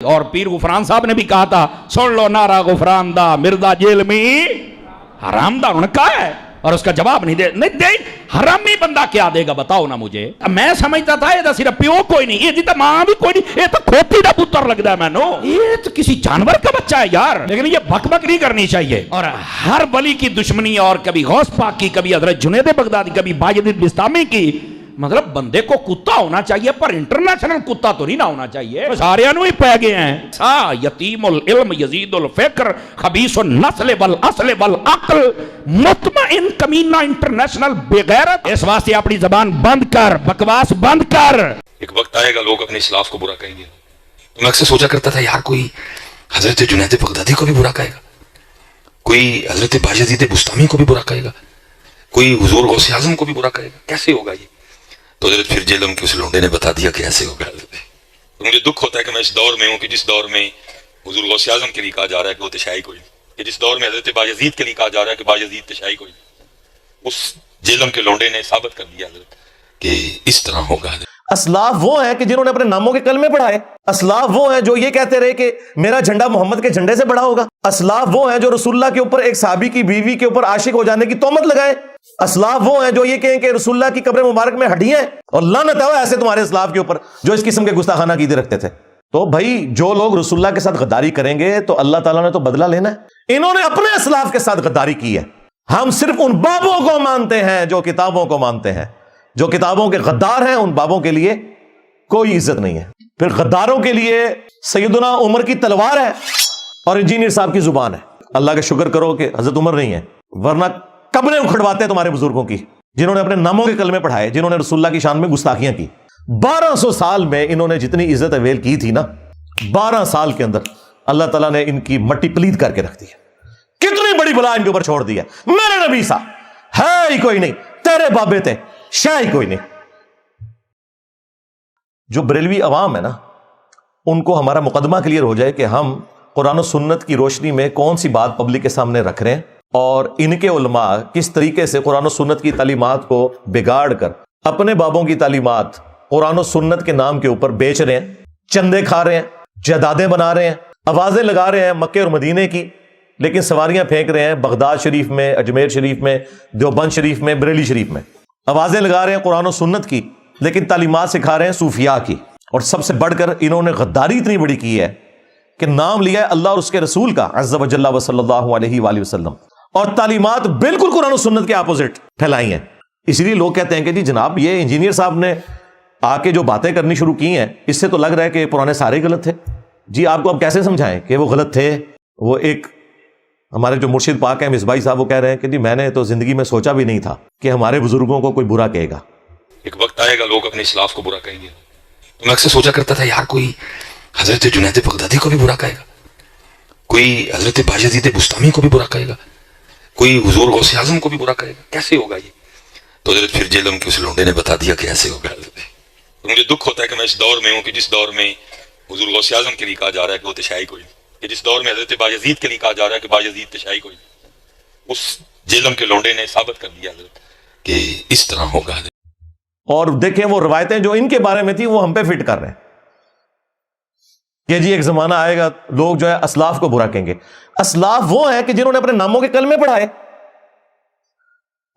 اور پیر غفران صاحب نے بھی کہا تھا سن لو نعرہ غفران دا مردا جیل میں حرام دا، انہوں نے کہا ہے اور اس کا جواب نہیں دے حرامی بندہ کیا دے گا بتاؤ نا مجھے. میں سمجھتا تھا یہ صرف پیو کوئی نہیں، یہ تو ماں بھی کوئی نہیں، یہ تو کھوتی دا پتر لگتا ہے میں نو، یہ تو کسی جانور کا بچہ ہے یار. لیکن یہ بک بک نہیں کرنی چاہیے. اور ہر ولی کی دشمنی، اور کبھی غوث پاک کی، کبھی حضرت جنید بغدادی، کبھی باجد بستامی کی. مطلب بندے کو کتا ہونا چاہیے پر انٹرنیشنل کتا تو نہیں نہ ہونا چاہیے. سارے انو ہی پہ گئے ہیں. سا یتیم العلم یزید الفکر خبیث النسل والاصل والعقل مطمئن کمینہ انٹرنیشنل بغیرت. اس واسطے اپنی زبان بند کر، بکواس بند کر. ایک وقت آئے گا لوگ اپنے اسلاف کو برا کہیں گے. تو میں اکثر سوچا کرتا تھا یار کوئی حضرت جنید بغدادی کو بھی برا کہے گا، کوئی حضرت باجد بستامی کو بھی برا کہے گا، کوئی حضور غوث اعظم کو بھی برا کہے گا. کیسے ہوگا یہ؟ تو حضرت پھر جیلم کے اس لونڈے نے بتا دیا کہ ایسے ہوگا. تو مجھے دکھ ہوتا ہے کہ میں اس دور میں ہوں کہ جس دور میں حضور غوث اعظم کے لیے کہا جا رہا ہے کہ وہ تشیعی کوئی نہیں، کہ جس دور میں حضرت باجزید کے لیے کہا جا رہا ہے کہ باجزید تشیعی کوئی نہیں. اس جیلم کے لونڈے نے ثابت کر دیا حضرت کہ اس طرح ہوگا. اسلاف وہ ہیں کہ جنہوں نے اپنے ناموں کے کلمے پڑھائے. اسلاف وہ ہیں جو یہ کہتے رہے کہ میرا جھنڈا محمد کے جھنڈے سے بڑا ہوگا. اسلاف وہ ہیں جو رسول اللہ کے اوپر ایک صحابی کی بیوی کے اوپر عاشق ہو جانے کی تہمت لگائے. اسلاف وہ ہیں جو یہ کہیں کہ رسول اللہ کی قبر مبارک میں ہڈیاں ہیں، اور لعنت ہے ایسے تمہارے اسلاف کے اوپر جو اس قسم کے گستاخانہ عقیدے رکھتے تھے. تو بھائی جو لوگ رسول اللہ کے ساتھ غداری کریں گے تو اللہ تعالیٰ نے تو بدلہ لینا ہے. انہوں نے اپنے اسلاف کے ساتھ غداری کی ہے. ہم صرف ان بابوں کو مانتے ہیں جو کتابوں کو مانتے ہیں. جو کتابوں کے غدار ہیں ان بابوں کے لیے کوئی عزت نہیں ہے. پھر غداروں کے لیے سیدنا عمر کی تلوار ہے اور انجینئر صاحب کی زبان ہے. اللہ کا شکر کرو کہ حضرت عمر نہیں ہے، ورنہ قبریں اکھڑواتے ہیں تمہارے بزرگوں کی جنہوں نے اپنے ناموں کے کلمے پڑھائے، جنہوں نے رسول اللہ کی شان میں گستاخیاں کی. 1200 سال میں انہوں نے جتنی عزت اویل کی تھی نا، 12 سال کے اندر اللہ تعالیٰ نے ان کی مٹی پلید کر کے رکھ دی ہے. کتنی بڑی بلا ان کے اوپر چھوڑ دی ہے. میرے نبی سا ہے ہی کوئی نہیں، تیرے بابے تھے شاہ ہی کوئی نہیں. جو بریلوی عوام ہے نا، ان کو ہمارا مقدمہ کلیئر ہو جائے کہ ہم قرآن و سنت کی روشنی میں کون سی بات پبلک کے سامنے رکھ رہے ہیں، اور ان کے علماء کس طریقے سے قرآن و سنت کی تعلیمات کو بگاڑ کر اپنے بابوں کی تعلیمات قرآن و سنت کے نام کے اوپر بیچ رہے ہیں، چندے کھا رہے ہیں، جائیدادیں بنا رہے ہیں، آوازیں لگا رہے ہیں مکے اور مدینے کی، لیکن سواریاں پھینک رہے ہیں بغداد شریف میں، اجمیر شریف میں، دیوبند شریف میں، بریلی شریف میں. آوازیں لگا رہے ہیں قرآن و سنت کی، لیکن تعلیمات سکھا رہے ہیں صوفیاء کی. اور سب سے بڑھ کر انہوں نے غداری اتنی بڑی کی ہے کہ نام لیا ہے اللہ اور اس کے رسول کا عز و جل و صلی اللہ علیہ وآلہ وسلم، اور تعلیمات بالکل قرآن و سنت کے اپوزٹ پھیلائی ہیں. اس لیے لوگ کہتے ہیں کہ جی جناب یہ انجینئر صاحب نے آ کے جو باتیں کرنی شروع کی ہیں اس سے تو لگ رہا ہے کہ پرانے سارے غلط تھے. جی آپ کو اب کیسے سمجھائیں کہ وہ غلط تھے؟ وہ ایک ہمارے جو مرشد پاک ہیں مصباحی صاحب، وہ کہہ رہے ہیں کہ جی میں نے تو زندگی میں سوچا بھی نہیں تھا کہ ہمارے بزرگوں کو کوئی برا کہے گا. ایک وقت آئے گا لوگ اپنے اسلاف کو برا کہیں گے. تو میں اکثر سوچا کرتا تھا یار کوئی حضرت جنید بغدادی کو بھی برا کہے گا، کوئی حضرت باجد بستامی کو بھی برا کہے گا، کوئی حضور غوث اعظم کو بھی برا کہے گا. کیسے ہوگا یہ؟ تو حضرت پھر جیلم کے اس لونڈے نے بتا دیا کہ ایسے ہوگا. تو مجھے دکھ ہوتا ہے کہ میں اس دور میں ہوں کہ جس دور میں حضور غوث اعظم کے لیے کہا جا رہا ہے کہ وہ تشیعی کوئی نہیں، کہ جس دور میں حضرت باجزید کے لیے کہا جا رہا ہے کہ باجزید تشیعی کوئی نہیں. اس جیلم کے لونڈے نے ثابت کر دیا حضرت کہ اس طرح ہوگا. اور دیکھیں وہ روایتیں جو ان کے بارے میں تھیں وہ ہم پہ فٹ کر رہے ہیں کہ جی ایک زمانہ آئے گا لوگ جو ہے اسلاف کو برا کہیں گے. اسلاف وہ ہیں کہ جنہوں نے اپنے ناموں کے کلمے پڑھائے.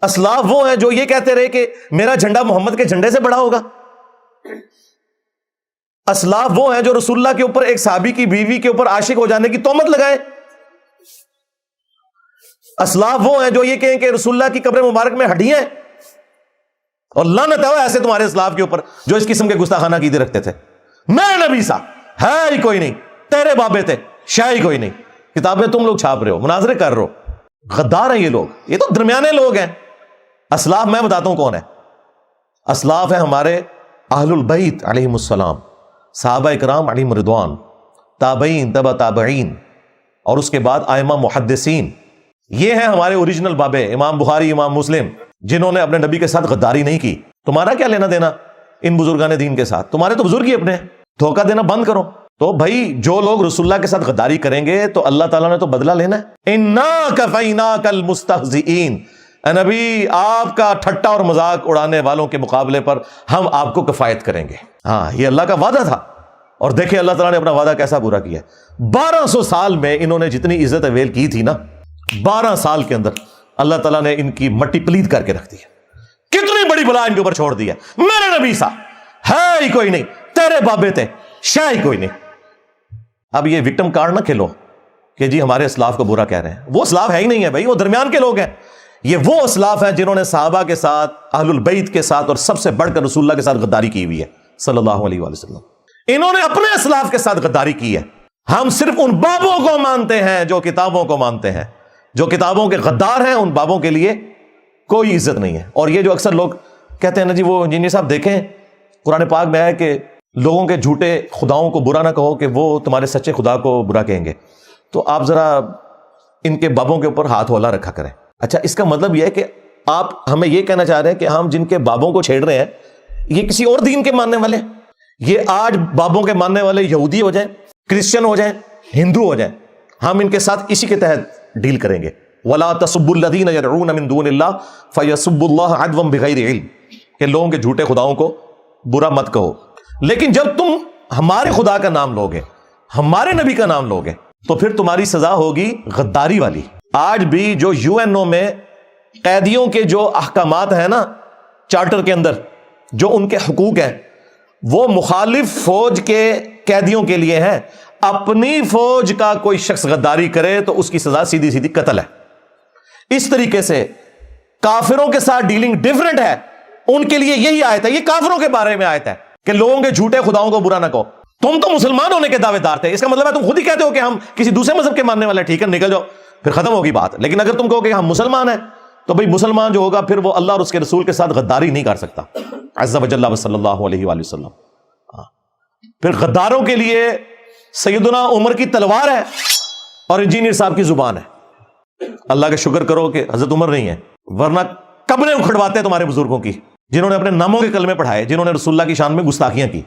اسلاف وہ ہیں جو یہ کہتے رہے کہ میرا جھنڈا محمد کے جھنڈے سے بڑا ہوگا. اسلاف وہ ہیں جو رسول اللہ کے اوپر ایک صحابی کی بیوی کے اوپر عاشق ہو جانے کی تہمت لگائے. اسلاف وہ ہیں جو یہ کہیں کہ رسول اللہ کی قبر مبارک میں ہڈیاں ہیں، اور لعنت ہے ایسے تمہارے اسلاف کے اوپر جو اس قسم کے گستاخانہ عقیدے رکھتے تھے. میرے نبی سا ہے ہی کوئی نہیں، تیرے بابے تھے شاہ ہی کوئی نہیں. کتابیں تم لوگ چھاپ رہے ہو، مناظرے کر رہے ہو. غدار ہیں یہ لوگ، یہ تو درمیانے لوگ ہیں. اسلاف میں بتاتا ہوں کون ہے. اسلاف ہیں ہمارے اہل البیت علیہم السلام، صحابہ اکرام علیہم رضوان، تابعین تبع تابعین، اور اس کے بعد ائمہ محدثین. یہ ہیں ہمارے اوریجنل بابے، امام بخاری، امام مسلم، جنہوں نے اپنے نبی کے ساتھ غداری نہیں کی. تمہارا کیا لینا دینا ان بزرگان دین کے ساتھ؟ تمہارے تو بزرگ ہی اپنے. دھوکہ دینا بند کرو. تو بھائی جو لوگ رسول اللہ کے ساتھ غداری کریں گے تو اللہ تعالیٰ نے تو بدلہ لینا ہے. اِنَّا كَفَيْنَاكَ الْمُسْتَهْزِئِينَ، اے نبی آپ کا ٹھٹا اور مذاق اڑانے والوں کے مقابلے پر ہم آپ کو کفایت کریں گے. ہاں یہ اللہ کا وعدہ تھا اور دیکھیں اللہ تعالیٰ نے اپنا وعدہ کیسا پورا کیا ہے. 1200 سال میں انہوں نے جتنی عزت اویل کی تھی نا، 12 سال کے اندر اللہ تعالیٰ نے ان کی مٹی پلید کر کے رکھ دی ہے. کتنی بڑی بلا ان کے اوپر چھوڑ دی ہے. میرے نبی سا ہے ہی کوئی نہیں، تیرے بابے تھے شاہ ہی کوئی نہیں. اب یہ وکٹم کارڈ نہ کھیلو کہ جی ہمارے اسلاف کو برا کہہ رہے ہیں. وہ اسلاف ہے ہی نہیں ہے بھائی، وہ درمیان کے لوگ ہیں. یہ وہ اسلاف ہیں جنہوں نے صحابہ کے ساتھ، اہل البیت کے ساتھ، اور سب سے بڑھ کر رسول اللہ کے ساتھ غداری کی ہوئی ہے صلی اللہ علیہ وآلہ وسلم. انہوں نے اپنے اسلاف کے ساتھ غداری کی ہے. ہم صرف ان بابوں کو مانتے ہیں جو کتابوں کو مانتے ہیں. جو کتابوں کے غدار ہیں ان بابوں کے لیے کوئی عزت نہیں ہے. اور یہ جو اکثر لوگ کہتے ہیں نا جی وہ انجینئر صاحب دیکھیں قرآن پاک میں ہے کہ لوگوں کے جھوٹے خداؤں کو برا نہ کہو کہ وہ تمہارے سچے خدا کو برا کہیں گے. تو آپ ذرا ان کے بابوں کے اوپر ہاتھ ہولا رکھا کریں. اچھا، اس کا مطلب یہ ہے کہ آپ ہمیں یہ کہنا چاہ رہے ہیں کہ ہم جن کے بابوں کو چھیڑ رہے ہیں یہ کسی اور دین کے ماننے والے ہیں. یہ آج بابوں کے ماننے والے یہودی ہو جائیں، کرسچن ہو جائیں، ہندو ہو جائیں، ہم ان کے ساتھ اسی کے تحت ڈیل کریں گے. وَلَا تَسُبُّوا الَّذِينَ يَدْعُونَ مِن دُونِ اللَّهِ فَيَسُبُّوا اللَّهَ عَدْوًا بِغَيْرِ عِلْمٍ، کہ لوگوں کے جھوٹے خداؤں کو برا مت کہو. لیکن جب تم ہمارے خدا کا نام لوگے، ہمارے نبی کا نام لوگے، تو پھر تمہاری سزا ہوگی غداری والی. آج بھی جو UN میں قیدیوں کے جو احکامات ہیں نا چارٹر کے اندر، جو ان کے حقوق ہیں، وہ مخالف فوج کے قیدیوں کے لیے ہیں. اپنی فوج کا کوئی شخص غداری کرے تو اس کی سزا سیدھی سیدھی قتل ہے. اس طریقے سے کافروں کے ساتھ ڈیلنگ ڈیفرنٹ ہے. ان کے لیے یہی آیت ہے، یہ کافروں کے بارے میں آیت ہے کہ لوگوں کے جھوٹے خداؤں کو برا نہ کہو. تم تو مسلمان ہونے کے دعوے دار تھے، اس کا مطلب ہے تم خود ہی کہتے ہو کہ ہم کسی دوسرے مذہب کے ماننے والے. ٹھیک ہے، نکل جاؤ، پھر ختم ہوگی بات. لیکن اگر تم کہو کہ ہم مسلمان ہیں تو بھئی مسلمان جو ہوگا پھر وہ اللہ اور اس کے رسول کے ساتھ غداری نہیں کر سکتا. عز وجل صلی اللہ علیہ وآلہ وسلم. پھر غداروں کے لیے سیدنا عمر کی تلوار ہے اور انجینئر صاحب کی زبان ہے. اللہ کا شکر کرو کہ حضرت عمر نہیں ہے، ورنہ قبریں اکھڑواتے تمہارے بزرگوں کی، جنہوں نے اپنے ناموں کے کلمے پڑھائے، جنہوں نے رسول اللہ کی شان میں گستاخیاں کی.